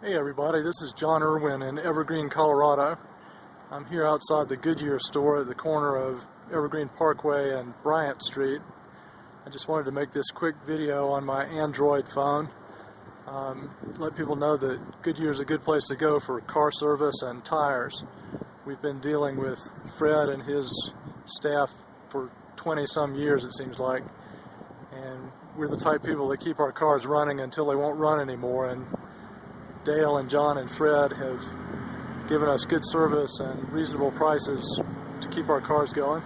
Hey everybody, this is John Irwin in Evergreen, Colorado. I'm here outside the Goodyear store at the corner of Evergreen Parkway and Bryant Street. I just wanted to make this quick video on my Android phone. Let people know that Goodyear is a good place to go for car service and tires. We've been dealing with Fred and his staff for 20-some years, it seems like. And we're the type of people that keep our cars running until they won't run anymore. And Dale and John and Fred have given us good service and reasonable prices to keep our cars going.